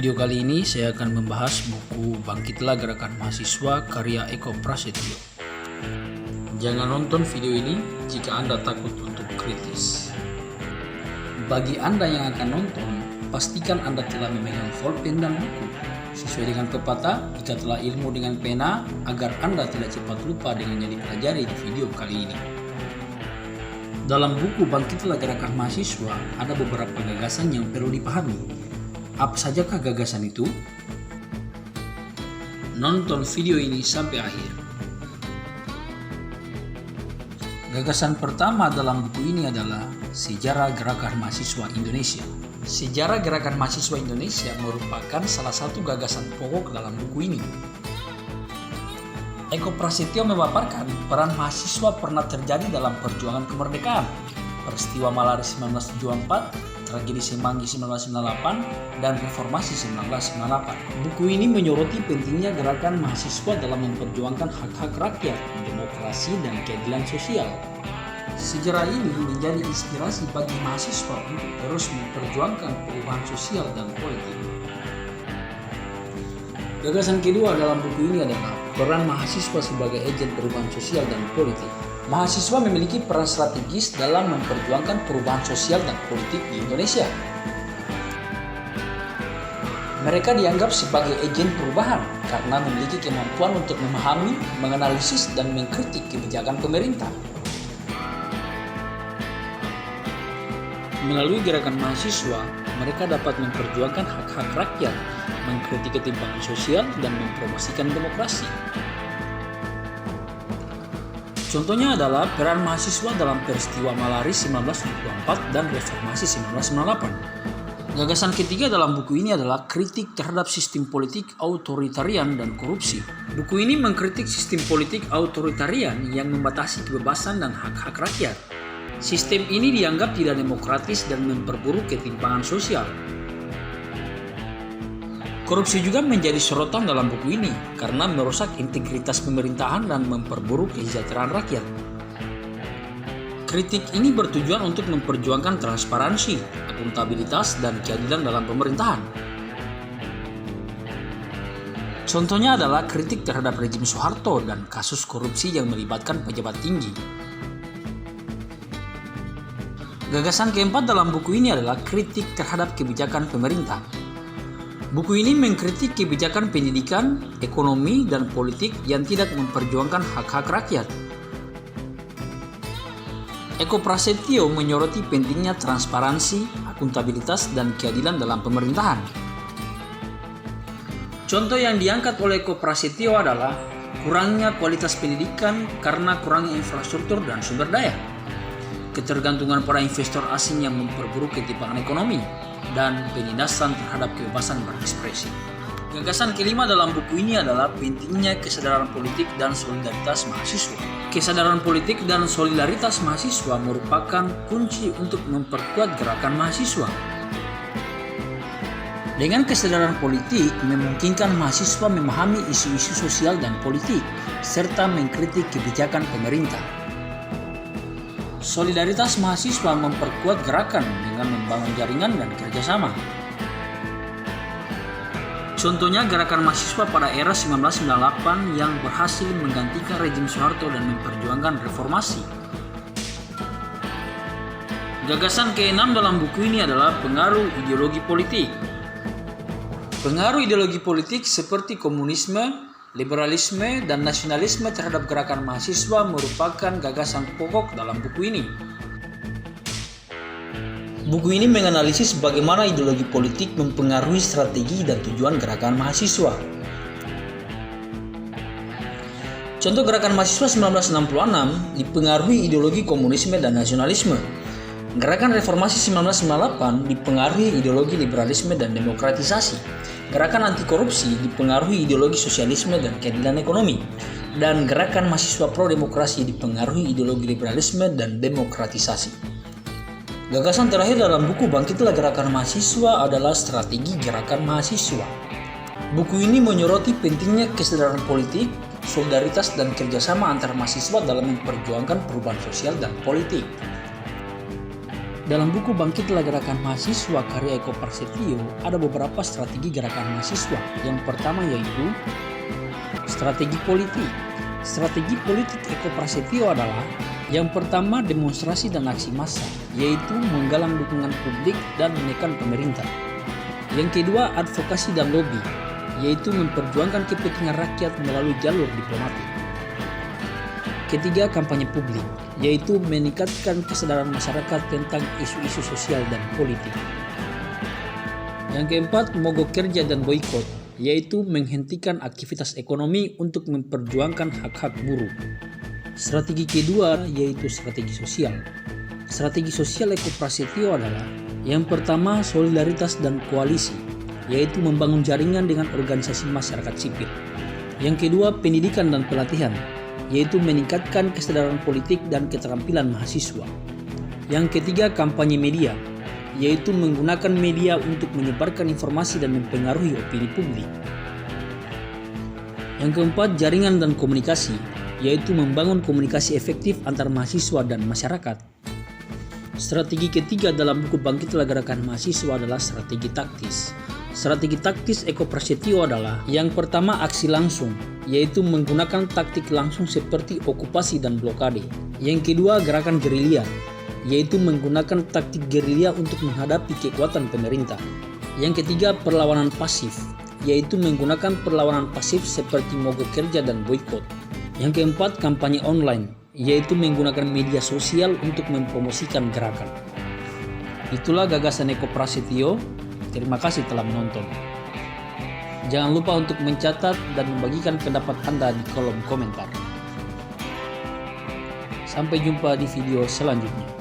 Video kali ini saya akan membahas buku Bangkitlah Gerakan Mahasiswa karya Eko Prasetyo. Jangan nonton video ini jika Anda takut untuk kritis. Bagi Anda yang akan nonton, pastikan Anda telah memegang pulpen dan buku. Sesuai dengan pepatah, jika telah ilmu dengan pena, agar Anda tidak cepat lupa dengan yang dipelajari di video kali ini. Dalam buku Bangkitlah Gerakan Mahasiswa, ada beberapa gagasan yang perlu dipahami. Apa sajakah gagasan itu? Nonton video ini sampai akhir. Gagasan pertama dalam buku ini adalah Sejarah Gerakan Mahasiswa Indonesia. Sejarah Gerakan Mahasiswa Indonesia merupakan salah satu gagasan pokok dalam buku ini. Eko Prasetyo memaparkan peran mahasiswa pernah terjadi dalam perjuangan kemerdekaan, peristiwa Malari 1974, tragedi Semanggi 1998, dan reformasi 1998. Buku ini menyoroti pentingnya gerakan mahasiswa dalam memperjuangkan hak-hak rakyat, demokrasi, dan keadilan sosial. Sejarah ini menjadi inspirasi bagi mahasiswa untuk terus memperjuangkan perubahan sosial dan politik. Gagasan kedua dalam buku ini adalah peran mahasiswa sebagai agen perubahan sosial dan politik. Mahasiswa memiliki peran strategis dalam memperjuangkan perubahan sosial dan politik di Indonesia. Mereka dianggap sebagai agen perubahan karena memiliki kemampuan untuk memahami, menganalisis, dan mengkritik kebijakan pemerintah. Melalui gerakan mahasiswa, mereka dapat memperjuangkan hak-hak rakyat, mengkritik ketimpangan sosial, dan mempromosikan demokrasi. Contohnya adalah peran mahasiswa dalam peristiwa Malari 1974 dan reformasi 1998. Gagasan ketiga dalam buku ini adalah kritik terhadap sistem politik authoritarian dan korupsi. Buku ini mengkritik sistem politik authoritarian yang membatasi kebebasan dan hak-hak rakyat. Sistem ini dianggap tidak demokratis dan memperburuk ketimpangan sosial. Korupsi juga menjadi sorotan dalam buku ini karena merusak integritas pemerintahan dan memperburuk kesejahteraan rakyat. Kritik ini bertujuan untuk memperjuangkan transparansi, akuntabilitas, dan keadilan dalam pemerintahan. Contohnya adalah kritik terhadap rejim Soeharto dan kasus korupsi yang melibatkan pejabat tinggi. Gagasan keempat dalam buku ini adalah kritik terhadap kebijakan pemerintah. Buku ini mengkritik kebijakan pendidikan, ekonomi, dan politik yang tidak memperjuangkan hak-hak rakyat. Eko Prasetyo menyoroti pentingnya transparansi, akuntabilitas, dan keadilan dalam pemerintahan. Contoh yang diangkat oleh Eko Prasetyo adalah kurangnya kualitas pendidikan karena kurangnya infrastruktur dan sumber daya, ketergantungan para investor asing yang memperburuk ketimpangan ekonomi, dan penindasan terhadap kebebasan berekspresi. Gagasan kelima dalam buku ini adalah pentingnya kesadaran politik dan solidaritas mahasiswa. Kesadaran politik dan solidaritas mahasiswa merupakan kunci untuk memperkuat gerakan mahasiswa. Dengan kesadaran politik, memungkinkan mahasiswa memahami isu-isu sosial dan politik, serta mengkritik kebijakan pemerintah. Solidaritas mahasiswa memperkuat gerakan dengan membangun jaringan dan kerjasama. Contohnya gerakan mahasiswa pada era 1998 yang berhasil menggantikan rejim Soeharto dan memperjuangkan reformasi. Gagasan keenam dalam buku ini adalah pengaruh ideologi politik. Pengaruh ideologi politik seperti komunisme, liberalisme, dan nasionalisme terhadap gerakan mahasiswa merupakan gagasan pokok dalam buku ini. Buku ini menganalisis bagaimana ideologi politik mempengaruhi strategi dan tujuan gerakan mahasiswa. Contoh gerakan mahasiswa 1966 dipengaruhi ideologi komunisme dan nasionalisme. Gerakan reformasi 1998 dipengaruhi ideologi liberalisme dan demokratisasi. Gerakan anti korupsi dipengaruhi ideologi sosialisme dan keadilan ekonomi, dan gerakan mahasiswa pro demokrasi dipengaruhi ideologi liberalisme dan demokratisasi. Gagasan terakhir dalam buku Bangkitlah Gerakan Mahasiswa adalah strategi gerakan mahasiswa. Buku ini menyoroti pentingnya kesadaran politik, solidaritas, dan kerjasama antar mahasiswa dalam memperjuangkan perubahan sosial dan politik. Dalam buku Bangkitlah Gerakan Mahasiswa karya Eko Prasetyo ada beberapa strategi gerakan mahasiswa. Yang pertama yaitu strategi politik. Strategi politik Eko Prasetyo adalah yang pertama demonstrasi dan aksi massa, yaitu menggalang dukungan publik dan menekan pemerintah. Yang kedua advokasi dan lobby, yaitu memperjuangkan kepentingan rakyat melalui jalur diplomatik. Ketiga kampanye publik, yaitu meningkatkan kesadaran masyarakat tentang isu-isu sosial dan politik. Yang keempat mogok kerja dan boikot, yaitu menghentikan aktivitas ekonomi untuk memperjuangkan hak-hak buruh. Strategi kedua yaitu strategi sosial. Strategi sosial Eko Prasetyo adalah yang pertama solidaritas dan koalisi, yaitu membangun jaringan dengan organisasi masyarakat sipil. Yang kedua pendidikan dan pelatihan, yaitu meningkatkan kesadaran politik dan keterampilan mahasiswa. Yang ketiga kampanye media, yaitu menggunakan media untuk menyebarkan informasi dan mempengaruhi opini publik. Yang keempat jaringan dan komunikasi, yaitu membangun komunikasi efektif antar mahasiswa dan masyarakat. Strategi ketiga dalam buku Bangkitlah Gerakan Mahasiswa adalah strategi taktis. Strategi taktis Eko Prasetyo adalah yang pertama aksi langsung, yaitu menggunakan taktik langsung seperti okupasi dan blokade. Yang kedua gerakan gerilya, yaitu menggunakan taktik gerilya untuk menghadapi kekuatan pemerintah. Yang ketiga perlawanan pasif, yaitu menggunakan perlawanan pasif seperti mogok kerja dan boikot. Yang keempat kampanye online, yaitu menggunakan media sosial untuk mempromosikan gerakan. Itulah gagasan Eko Prasetyo. Terima kasih telah menonton. Jangan lupa untuk mencatat dan membagikan pendapat Anda di kolom komentar. Sampai jumpa di video selanjutnya.